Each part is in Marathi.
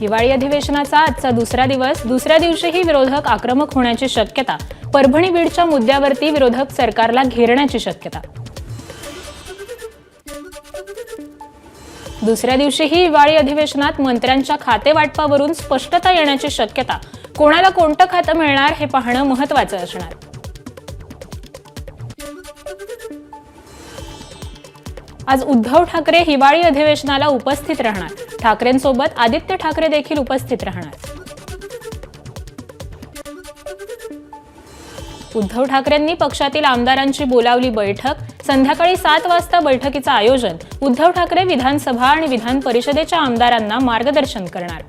हिवाळी अधिवेशनाचा आजचा दुसरा दिवस, दुसऱ्या दिवशीही विरोधक आक्रमक होण्याची शक्यता. परभणी बीडच्या मुद्द्यावरती विरोधक सरकारला घेरण्याची शक्यता. दुसऱ्या दिवशीही हिवाळी अधिवेशनात मंत्र्यांच्या खातेवाटपावरून स्पष्टता येण्याची शक्यता. कोणाला कोणतं खातं मिळणार हे पाहणं महत्त्वाचं असणार. आज उद्धव ठाकरे हिवाळी अधिवेशनाला उपस्थित राहणार. ठाकरेंसोबत आदित्य ठाकरे देखील उपस्थित राहणार. उद्धव ठाकरेंनी पक्षातील आमदारांची बोलावली बैठक. संध्याकाळी 7 वाजता बैठकीचं आयोजन. उद्धव ठाकरे विधानसभा आणि विधान परिषदेच्या आमदारांना मार्गदर्शन करणार.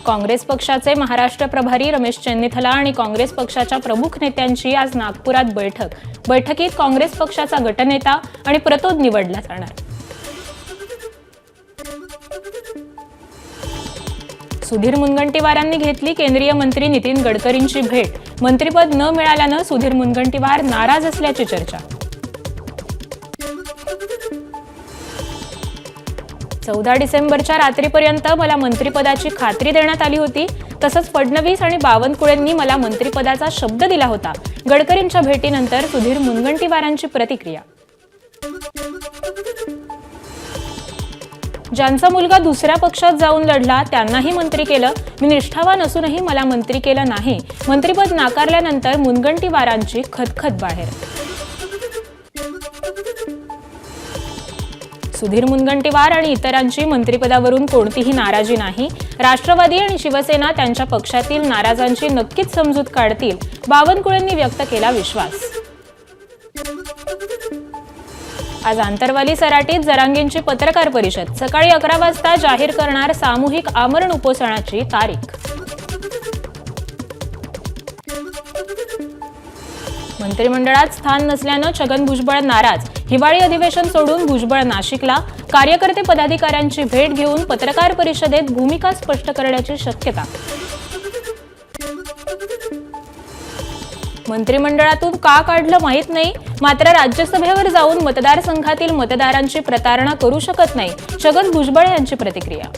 काँग्रेस पक्षाचे महाराष्ट्र प्रभारी रमेश चेन्नीथला आणि काँग्रेस पक्षाच्या प्रमुख नेत्यांची आज नागपुरात बैठक. बैठकीत काँग्रेस पक्षाचा गटनेता आणि प्रतोद निवडला जाणार. सुधीर मुनगंटीवारांनी घेतली केंद्रीय मंत्री नितीन गडकरींची भेट. मंत्रिपद न मिळाल्यानं सुधीर मुनगंटीवार नाराज असल्याची चर्चा. 14 डिसेंबरच्या रात्रीपर्यंत मला मंत्रिपदाची खात्री देण्यात आली होती. तसंच फडणवीस आणि बावनकुळेंनी मला मंत्रिपदाचा शब्द दिला होता. गडकरींच्या भेटीनंतर सुधीर मुनगंटीवारांची प्रतिक्रिया. ज्यांचा मुलगा दुसऱ्या पक्षात जाऊन लढला त्यांनाही मंत्री केलं. मी निष्ठावान असूनही मला मंत्री केलं नाही. मंत्रिपद नाकारल्यानंतर मुनगंटीवारांची खदखद बाहेर. सुधीर मुनगंटीवार आणि इतरांची मंत्रिपदावरून कोणतीही नाराजी नाही. राष्ट्रवादी आणि शिवसेना त्यांच्या पक्षातील नाराजांची नक्कीच समजूत काढतील. बावनकुळेंनी व्यक्त केला विश्वास. आज आंतरवाली सराटीत जरांगेंची पत्रकार परिषद. सकाळी 11 वाजता जाहीर करणार सामूहिक आमरण उपोषणाची तारीख. मंत्रिमंडळात स्थान नसल्यानं छगन भुजबळ नाराज. हिवाळी अधिवेशन सोडून भुजबळ नाशिकला. कार्यकर्ते पदाधिकाऱ्यांची भेट घेऊन पत्रकार परिषदेत भूमिका स्पष्ट करण्याची शक्यता. मंत्रिमंडळातून का काढलं माहीत नाही, मात्र राज्यसभेवर जाऊन मतदारसंघातील मतदारांची प्रतारणा करू शकत नाही. छगन भुजबळ यांची प्रतिक्रिया.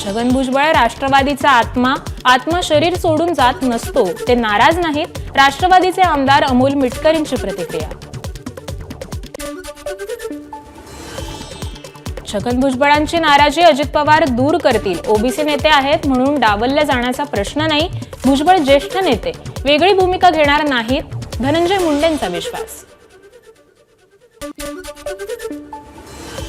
छगन भुजबळ राष्ट्रवादीचा आत्मा शरीर सोडून जात नसतो. ते नाराज नाहीत. राष्ट्रवादीचे आमदार अमोल मिटकरींची प्रतिक्रिया. छगन भुजबळांची नाराजी अजित पवार दूर करतील. ओबीसी नेते आहेत म्हणून डावलले जाण्याचा प्रश्न नाही. भुजबळ ज्येष्ठ नेते, वेगळी भूमिका घेणार नाहीत. धनंजय मुंडेंचा विश्वास.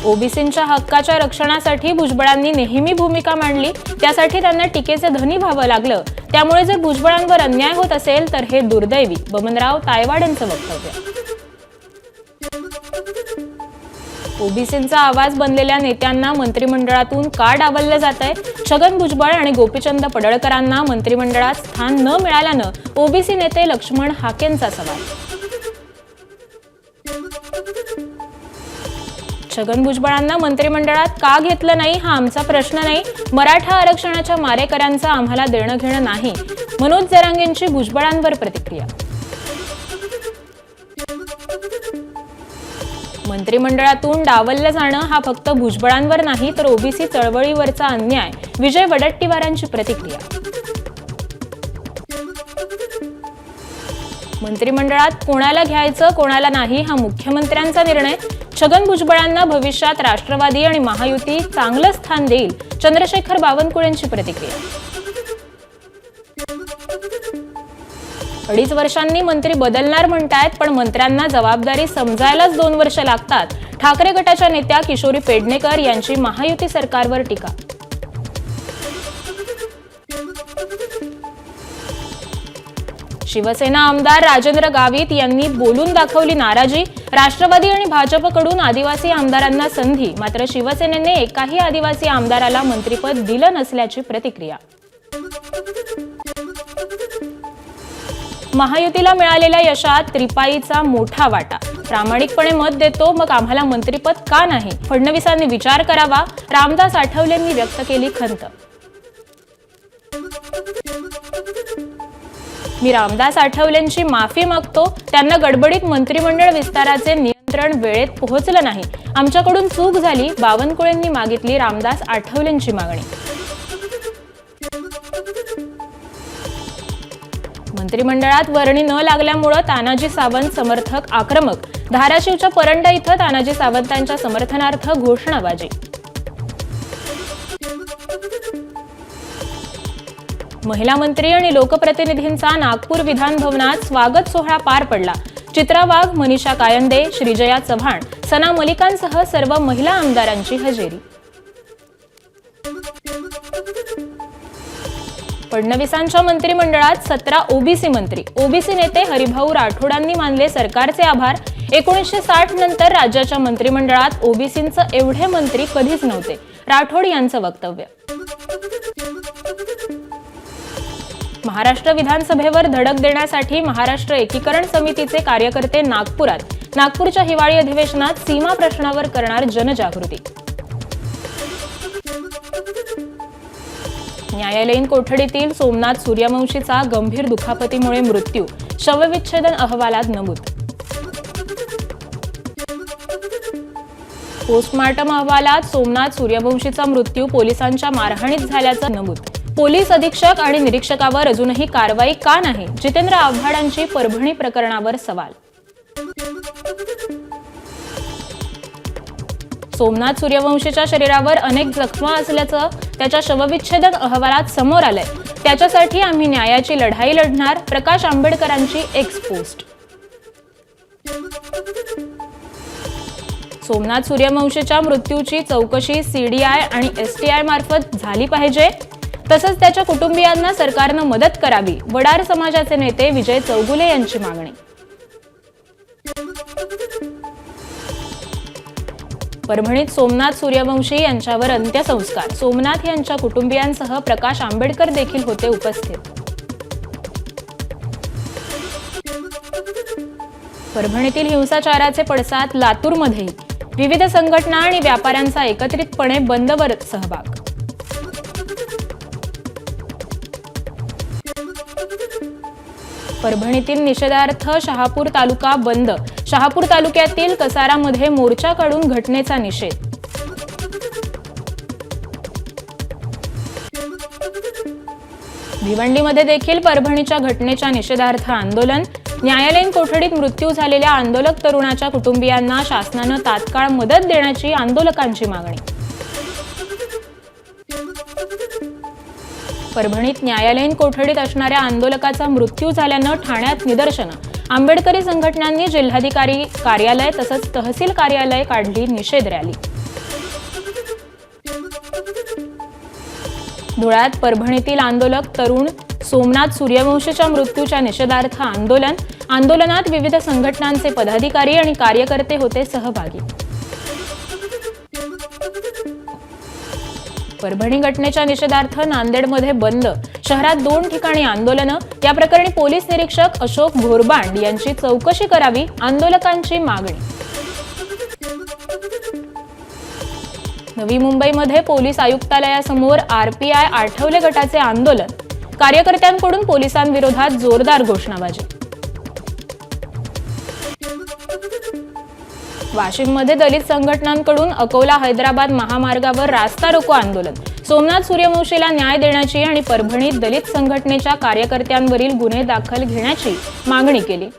ओबीसींच्या हक्काच्या रक्षणासाठी भुजबळांनी नेहमी भूमिका मांडली. त्यासाठी त्यांना टीकेचे धनी व्हावं लागलं. त्यामुळे जर भुजबळांवर अन्याय होत असेल तर हे दुर्दैवी. बबनराव तायवाड यांचं वक्तव्य. ओबीसींचा आवाज बनलेल्या नेत्यांना मंत्रिमंडळातून का डावललं जातंय? छगन भुजबळ आणि गोपीचंद पडळकरांना मंत्रिमंडळात स्थान न मिळाल्यानं ओबीसी नेते लक्ष्मण हाकेंचा सवाल. छगन भुजबळांना मंत्रिमंडळात का घेतलं नाही हा आमचा प्रश्न नाही. मराठा आरक्षणाच्या मारेकऱ्यांचं आम्हाला देणं घेणं नाही. मनोज जरांगेंची भुजबळांवर प्रतिक्रिया. मंत्रिमंडळातून डावललं जाणं हा फक्त भुजबळांवर नाही तर ओबीसी चळवळीवरचा अन्याय. विजय वडट्टीवारांची प्रतिक्रिया. मंत्रिमंडळात कोणाला घ्यायचं कोणाला नाही हा मुख्यमंत्र्यांचा निर्णय. छगन भुजबळांना भविष्यात राष्ट्रवादी आणि महायुती चांगलं स्थान देईल. चंद्रशेखर बावनकुळेंची प्रतिक्रिया. 2.5 वर्षांनी मंत्री बदलणार म्हणतायत पण मंत्र्यांना जबाबदारी समजायलाच 2 वर्ष लागतात. ठाकरे गटाच्या नेत्या किशोरी पेडणेकर यांची महायुती सरकारवर टीका. शिवसेना आमदार राजेंद्र गावित यांनी बोलून दाखवली नाराजी. राष्ट्रवादी आणि भाजपकडून आदिवासी आमदारांना संधी, मात्र शिवसेनेने एकाही आदिवासी आमदाराला मंत्रिपद दिलं नसल्याची प्रतिक्रिया. महायुतीला मिळालेल्या यशात रिपाईचा मोठा वाटा. प्रामाणिकपणे मत देतो, मग आम्हाला मंत्रिपद का नाही? फडणवीसांनी विचार करावा. रामदास आठवलेंनी व्यक्त केली खंत. मी रामदास आठवलेंची माफी मागतो. त्यांना गडबडीत मंत्रिमंडळ विस्ताराचे नियंत्रण निमंत्रण वेळेत पोहोचलं नाही, आमच्याकडून चूक झाली, बावनकुळेंनी मागितली रामदास आठवलेंची मागणी. मंत्रिमंडळात वर्णी न लागल्यामुळे तानाजी सावंत समर्थक आक्रमक. धाराशिवच्या परंडा इथं तानाजी सावंतांच्या समर्थनार्थ घोषणाबाजी. महिला मंत्री आणि लोकप्रतिनिधींचा नागपूर विधान भवनात स्वागत सोहळा पार पडला. चित्रा वाघ, मनीषा कायंदे, श्रीजया चव्हाण, सना मलिकांसह सर्व महिला आमदारांची हजेरी. फडणवीसांच्या मंत्रिमंडळात 17 ओबीसी मंत्री. ओबीसी नेते हरिभाऊ राठोडांनी मानले सरकारचे आभार. 1960 नंतर राज्याच्या मंत्रिमंडळात ओबीसींचे एवढे मंत्री कधीच नव्हते, राठोड यांचं वक्तव्य. महाराष्ट्र विधानसभेवर धडक देण्यासाठी महाराष्ट्र एकीकरण समितीचे कार्यकर्ते नागपुरात. नागपूरच्या हिवाळी अधिवेशनात सीमा प्रश्नावर करणार जनजागृती. न्यायालयीन कोठडीतील सोमनाथ सूर्यवंशीचा गंभीर दुखापतीमुळे मृत्यू, शवविच्छेदन अहवालात नमूद. पोस्टमार्टम अहवालात सोमनाथ सूर्यवंशीचा मृत्यू पोलिसांच्या मारहाणीत झाल्याचं नमूद. पोलीस अधीक्षक आणि निरीक्षकावर अजूनही कारवाई का नाही, जितेंद्र आव्हाडांची परभणी प्रकरणावर सवाल. सोमनाथ सूर्यवंशीच्या शरीरावर अनेक जखमा असल्याचं त्याच्या शवविच्छेदन अहवालात समोर आलंय. त्याच्यासाठी आम्ही न्यायाची लढाई लढणार, प्रकाश आंबेडकरांची एक्स पोस्ट. सोमनाथ सूर्यवंशीच्या मृत्यूची चौकशी सीडीआय आणि एसटीआय मार्फत झाली पाहिजे, तसंच त्याच्या कुटुंबियांना सरकारनं मदत करावी, वडार समाजाचे नेते विजय चौगुले यांची मागणी. परभणीत सोमनाथ सूर्यवंशी यांच्यावर अंत्यसंस्कार. सोमनाथ यांच्या कुटुंबियांसह प्रकाश आंबेडकर देखील होते उपस्थित. परभणीतील हिंसाचाराचे पडसाद लातूरमध्येही. विविध संघटना आणि व्यापाऱ्यांचा एकत्रितपणे बंदवर सहभाग. परभणीतील निषेधार्थ शहापूर तालुका बंद. शहापूर तालुक्यातील कसारामध्ये मोर्चा काढून घटनेचा निषेध. भिवंडीमध्ये देखील परभणीच्या घटनेच्या निषेधार्थ आंदोलन. न्यायालयीन कोठडीत मृत्यू झालेल्या आंदोलक तरुणाच्या कुटुंबियांना शासनानं तात्काळ मदत देण्याची आंदोलकांची मागणी. परभणीत न्यायालयीन कोठडीत असणाऱ्या आंदोलकाचा मृत्यू झाल्यानं ठाण्यात निदर्शनं. आंबेडकरी संघटनांनी जिल्हाधिकारी कार्यालय तसंच तहसील कार्यालय काढली निषेध रॅली. धुळ्यात परभणीतील आंदोलक तरुण सोमनाथ सूर्यवंशीच्या मृत्यूच्या निषेधार्थ आंदोलन. आंदोलनात विविध संघटनांचे पदाधिकारी आणि कार्यकर्ते होते सहभागी. परभणी घटनेच्या निषेधार्थ नांदेडमध्ये बंद. शहरात 2 ठिकाणी आंदोलनं. या प्रकरणी पोलीस निरीक्षक अशोक घोरबांड यांची चौकशी करावी, आंदोलकांची मागणी. नवी मुंबईमध्ये पोलीस आयुक्तालयासमोर आरपीआय आठवले गटाचे आंदोलन. कार्यकर्त्यांकडून पोलिसांविरोधात जोरदार घोषणाबाजी. वाशिममध्ये दलित संघटनांकडून अकोला हैदराबाद महामार्गावर रास्ता रोको आंदोलन. सोमनाथ सूर्यवंशीला न्याय देण्याची आणि परभणीत दलित संघटनेच्या कार्यकर्त्यांवरील गुन्हे दाखल घेण्याची मागणी केली.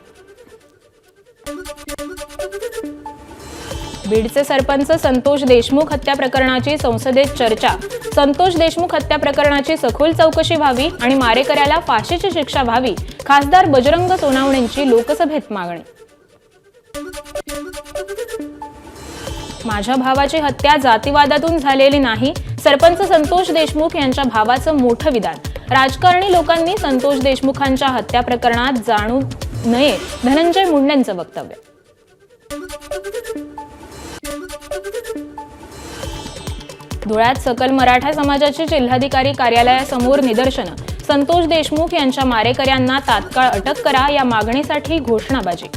बीडचे सरपंच संतोष देशमुख हत्या प्रकरणाची संसदेत चर्चा. संतोष देशमुख हत्या प्रकरणाची सखोल चौकशी व्हावी आणि मारेकऱ्याला फाशीची शिक्षा व्हावी, खासदार बजरंग सोनावणेंची लोकसभेत मागणी. माझ्या भावाची हत्या जातीवादातून झालेली नाही, सरपंच संतोष देशमुख यांच्या भावाचं मोठं विधान. राजकारणी लोकांनी संतोष देशमुखांच्या हत्या प्रकरणात जाणू नये, धनंजय मुंडेंचं वक्तव्य. धुळ्यात सकल मराठा समाजाची जिल्हाधिकारी कार्यालयासमोर निदर्शनं. संतोष देशमुख यांच्या मारेकऱ्यांना तात्काळ अटक करा या मागणीसाठी घोषणाबाजी.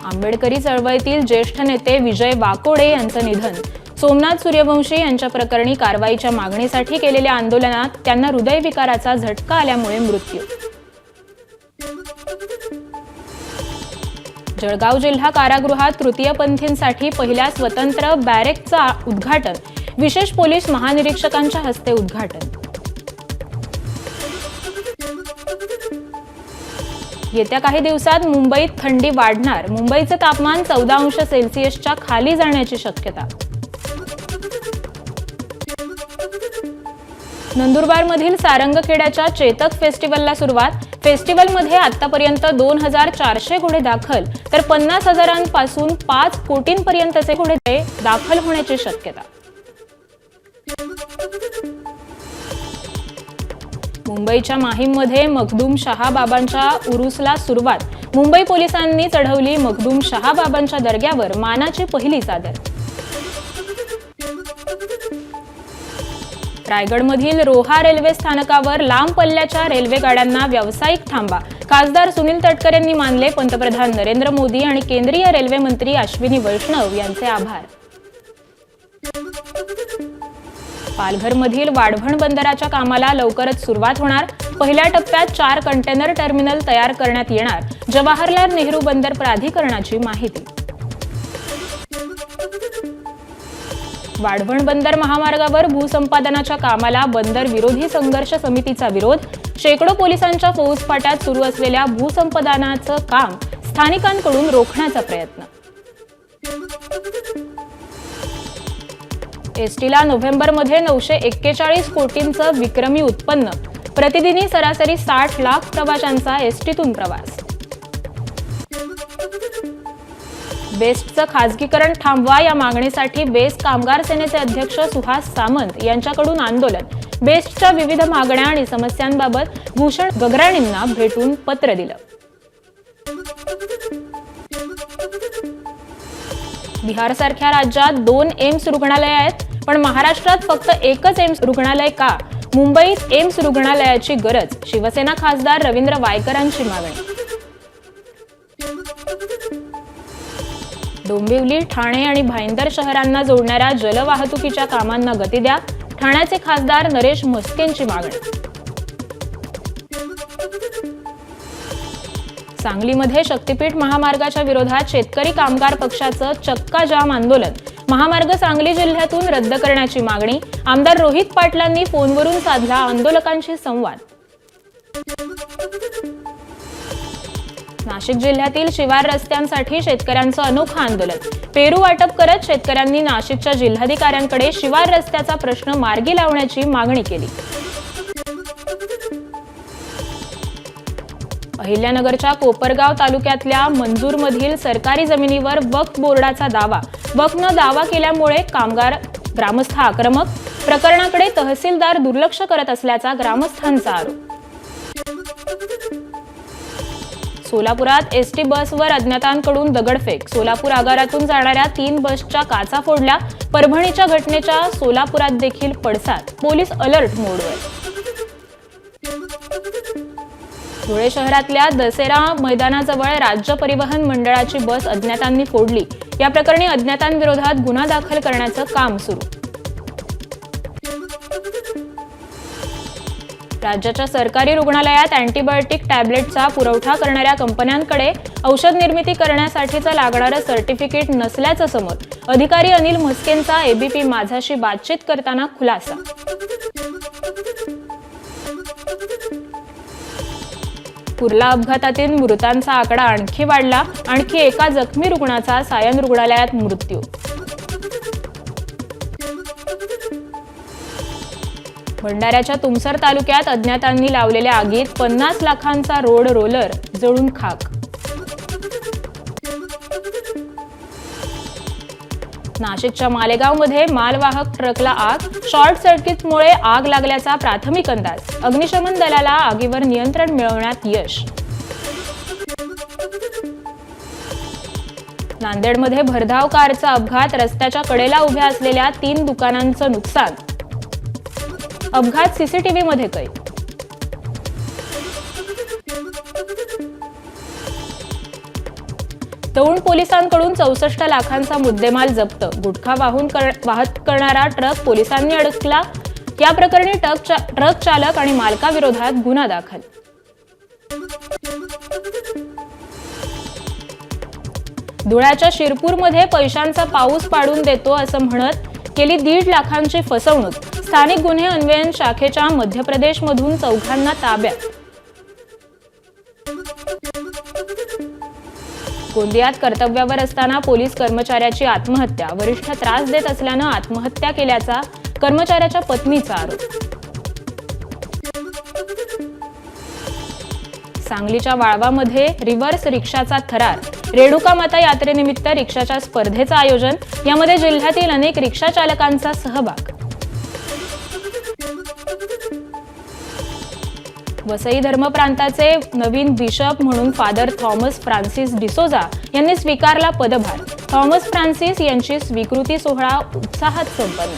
आंबेडकरी चळवळीतील ज्येष्ठ नेते विजय वाकोडे यांचं निधन. सोमनाथ सूर्यवंशी यांच्या प्रकरणी कारवाईच्या मागणीसाठी केलेल्या आंदोलनात त्यांना हृदयविकाराचा झटका आल्यामुळे मृत्यू. जळगाव जिल्हा कारागृहात तृतीयपंथींसाठी पहिल्या स्वतंत्र बॅरेकचा उद्घाटन, विशेष पोलीस महानिरीक्षकांच्या हस्ते उद्घाटन. येत्या काही दिवसात मुंबईत थंडी वाढणार, मुंबईचे तापमान 14°C खाली जाण्याची शक्यता. नंदुरबारमधील सारंगखेड्याच्या चेतक फेस्टिवलला सुरुवात. फेस्टिवलमध्ये आतापर्यंत 2400 घोडे दाखल, तर 50,000पासून 5 कोटींपर्यंतचे घोडे दाखल होण्याची शक्यता. मुंबईच्या माहीममध्ये मखदूम शाह बाबांच्या उरुसला सुरुवात. मुंबई पोलिसांनी चढवली मखदूम शाह बाबांच्या दर्ग्यावर मानाची पहिली चादर. रायगडमधील रोहा रेल्वे स्थानकावर लांब पल्ल्याच्या रेल्वे गाड्यांना व्यावसायिक थांबा. खासदार सुनील तटकरे यांनी मानले पंतप्रधान नरेंद्र मोदी आणि केंद्रीय रेल्वे मंत्री अश्विनी वैष्णव यांचे आभार. पालघरमधील वाढवण बंदराच्या कामाला लवकरच सुरुवात होणार. पहिल्या टप्प्यात 4 कंटेनर टर्मिनल तयार करण्यात येणार. जवाहरलाल नेहरू बंदर प्राधिकरणाची माहिती. वाढवण बंदर महामार्गावर भूसंपादनाच्या कामाला बंदर विरोधी संघर्ष समितीचा विरोध. शेकडो पोलिसांच्या फौजफाट्यात सुरू असलेल्या भूसंपादनाचं काम स्थानिकांकडून रोखण्याचा प्रयत्न. एसटीला नोव्हेंबरमध्ये 941 कोटींचं विक्रमी उत्पन्न. प्रतिदिनी सरासरी 60 लाख प्रवाशांचा एसटीतून प्रवास. बेस्टचं खासगीकरण थांबवा या मागणीसाठी बेस्ट कामगार सेनेचे अध्यक्ष सुहास सामंत यांच्याकडून आंदोलन. बेस्टच्या विविध मागण्या आणि समस्यांबाबत भूषण गगराणींना भेटून पत्र दिलं. बिहारसारख्या राज्यात 2 एम्स रुग्णालय आहेत, पण महाराष्ट्रात फक्त एकच एम्स रुग्णालय का? मुंबईत एम्स रुग्णालयाची गरज. शिवसेना खासदार रवींद्र वायकरांची मागणी. डोंबिवली, ठाणे आणि भाईंदर शहरांना जोडणाऱ्या जलवाहतुकीच्या कामांना गती द्या. ठाण्याचे खासदार नरेश म्हस्केंची मागणी. सांगलीमध्ये शक्तीपीठ महामार्गाच्या विरोधात शेतकरी कामगार पक्षाचं चक्का जाम आंदोलन. महामार्ग सांगली जिल्ह्यातून रद्द करण्याची मागणी. आमदार रोहित पाटलांनी फोनवरून साधला आंदोलकांशी संवाद. नाशिक जिल्ह्यातील शिवार रस्त्यांसाठी शेतकऱ्यांचं अनोखं आंदोलन. पेरू वाटप करत शेतकऱ्यांनी नाशिकच्या जिल्हाधिकाऱ्यांकडे शिवार रस्त्याचा प्रश्न मार्गी लावण्याची मागणी केली. अहिल्यानगरच्या कोपरगाव तालुक्यातल्या मंजूरमधील सरकारी जमिनीवर वक्फ बोर्डाचा दावा. वक्फनं दावा केल्यामुळे ग्रामस्थ आक्रमक. प्रकरणाकडे तहसीलदार दुर्लक्ष करत असल्याचा ग्रामस्थांचा आरोप. सोलापुरात एसटी बसवर अज्ञातांकडून दगडफेक. सोलापूर आगारातून जाणाऱ्या 3 बसच्या काचा फोडल्या. परभणीच्या घटनेच्या सोलापुरात देखील पडसाद. पोलीस अलर्ट मोडवर. धुळे शहरातल्या दसेरा मैदानाजवळ राज्य परिवहन मंडळाची बस अज्ञातांनी फोडली. या प्रकरणी अज्ञातांविरोधात गुन्हा दाखल करण्याचं काम सुरू. राज्याच्या सरकारी रुग्णालयात अँटीबायोटिक टॅबलेटचा पुरवठा करणाऱ्या कंपन्यांकडे औषध निर्मिती करण्यासाठीचं लागणारं सर्टिफिकेट नसल्याचं समोर. अधिकारी अनिल म्हस्केंचा एबीपी माझाशी बातचीत करताना खुलासा. कुर्ला अपघातातील मृतांचा आकडा आणखी वाढला. आणखी एका जखमी रुग्णाचा सायन रुग्णालयात मृत्यू. भंडाऱ्याच्या तुमसर तालुक्यात अज्ञातांनी लावलेल्या आगीत 50 लाखांचा रोड रोलर जळून खाक. नाशिकच्या मालेगावमध्ये मालवाहक ट्रकला आग. शॉर्ट सर्किटमुळे आग लागल्याचा प्राथमिक अंदाज. अग्निशमन दलाला आगीवर नियंत्रण मिळवण्यात यश. नांदेडमध्ये भरधाव कारचा अपघात. रस्त्याच्या कडेला उभ्या असलेल्या 3 दुकानांचं नुकसान. अपघात सीसीटीव्हीमध्ये कैद. दौंड पोलिसांकडून 64 लाखांचा मुद्देमाल जप्त. गुटखा वाहत करणारा ट्रक पोलिसांनी अडकला. या प्रकरणी ट्रक चालक आणि मालकाविरोधात गुन्हा दाखल. धुळ्याच्या शिरपूरमध्ये पैशांचा पाऊस पाडून देतो असं म्हणत केली 1.5 लाखांची फसवणूक. स्थानिक गुन्हे अन्वेषण शाखेच्या मध्य प्रदेशमधून 4घांना ताब्यात. गोंदियात कर्तव्यावर असताना पोलीस कर्मचाऱ्याची आत्महत्या. वरिष्ठ त्रास देत असल्यानं आत्महत्या केल्याचा कर्मचाऱ्याच्या पत्नीचा आरोप. सांगलीच्या वाळवामध्ये रिव्हर्स रिक्षाचा थरार. रेणुका माता यात्रेनिमित्त रिक्षाच्या स्पर्धेचं आयोजन. यामध्ये जिल्ह्यातील अनेक रिक्षा चालकांचा सहभाग. वसई धर्मप्रांताचे नवीन बिशप म्हणून फादर थॉमस फ्रान्सिस डिसोजा यांनी स्वीकारला पदभार. थॉमस फ्रान्सिस यांची स्वीकृती सोहळा उत्साहात संपन्न.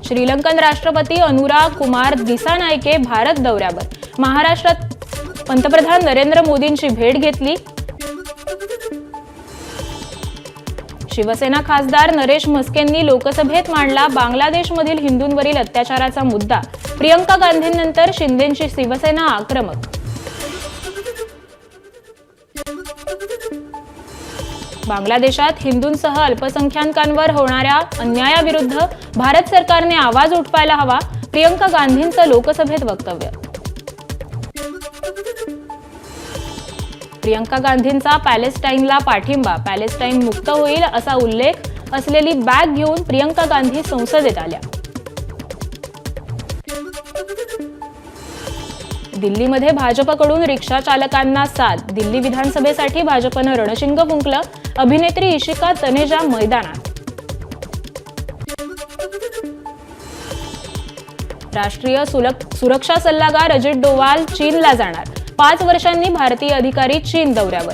श्रीलंकन राष्ट्रपती अनुराग कुमार दिसानायके भारत दौऱ्यावर. महाराष्ट्रात पंतप्रधान नरेंद्र मोदींची भेट घेतली. शिवसेना खासदार नरेश म्हस्केंनी लोकसभेत मांडला बांगलादेशमधील हिंदूंवरील अत्याचाराचा मुद्दा. प्रियंका गांधींनंतर शिंदेंची शिवसेना आक्रमक. बांगलादेशात हिंदूंसह अल्पसंख्याकांवर होणाऱ्या अन्यायाविरुद्ध भारत सरकारने आवाज उठवायला हवा. प्रियंका गांधींचं लोकसभेत वक्तव्य. प्रियंका गांधींचा पॅलेस्टाईनला पाठिंबा. पॅलेस्टाईन मुक्त होईल असा उल्लेख असलेली बॅग घेऊन प्रियंका गांधी संसदेत आल्या. दिल्लीमध्ये भाजपकडून रिक्षा चालकांना साथ. दिल्ली विधानसभेसाठी भाजपनं रणशिंग फुंकलं. अभिनेत्री इशिका तनेजा मैदानात. राष्ट्रीय सुरक्षा सल्लागार अजित डोवाल चीनला जाणार. 5 वर्षांनी भारतीय अधिकारी चीन दौऱ्यावर.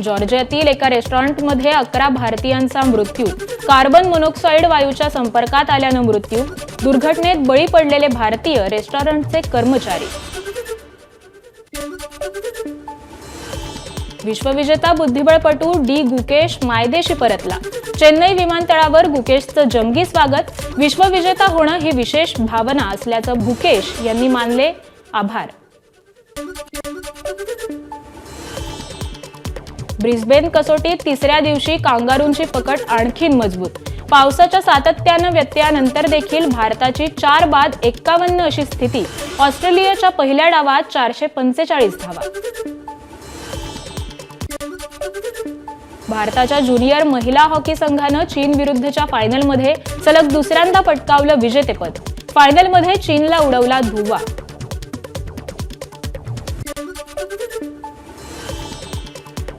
जॉर्जियातील एका रेस्टॉरंटमध्ये 11 भारतीयांचा मृत्यू. कार्बन मोनॉक्साईड वायूच्या संपर्कात आल्यानं मृत्यू. दुर्घटनेत बळी पडलेले भारतीय रेस्टॉरंटचे कर्मचारी. विश्वविजेता बुद्धिबळपटू डी गुकेश मायदेशी परतला. चेन्नई विमानतळावर गुकेशचं जंगी स्वागत. विश्वविजेता होणं ही विशेष भावना असल्याचं गुकेश यांनी मानले आभार. ब्रिस्बेन कसोटीत 3ऱ्या दिवशी कांगारूंची पकड आणखीन मजबूत. पावसाच्या सातत्यानं व्यत्ययानंतर देखील भारताची 4 बाद 51 अशी स्थिती. ऑस्ट्रेलियाच्या पहिल्या डावात 445 धावा. भारताच्या ज्युनियर महिला हॉकी संघानं चीन विरुद्धच्या फायनलमध्ये सलग दुसऱ्यांदा पटकावलं विजेतेपद. फायनलमध्ये चीनला उडवला धुव्वा.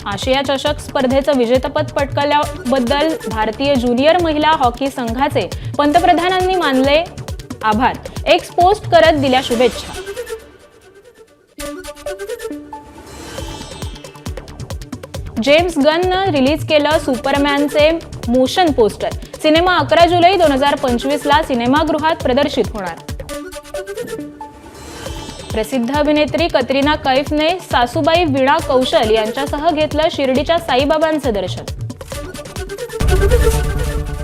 आशिया चषक स्पर्धेचं विजेतेपद पटकावल्याबद्दल भारतीय ज्युनियर महिला हॉकी संघाचे पंतप्रधानांनी मानले आभार. एक्स पोस्ट करत दिल्या शुभेच्छा. जेम्स गननं रिलीज केलं सुपरमॅनचे मोशन पोस्टर. सिनेमा 11 जुलै 2025 ला सिनेमागृहात प्रदर्शित होणार. प्रसिद्ध अभिनेत्री कतरिना कैफने सासूबाई वीणा कौशल यांच्यासह घेतलं शिर्डीच्या साईबाबांचं दर्शन.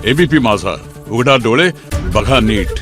एबीपी माझा, उघडा डोळे बघा नीट.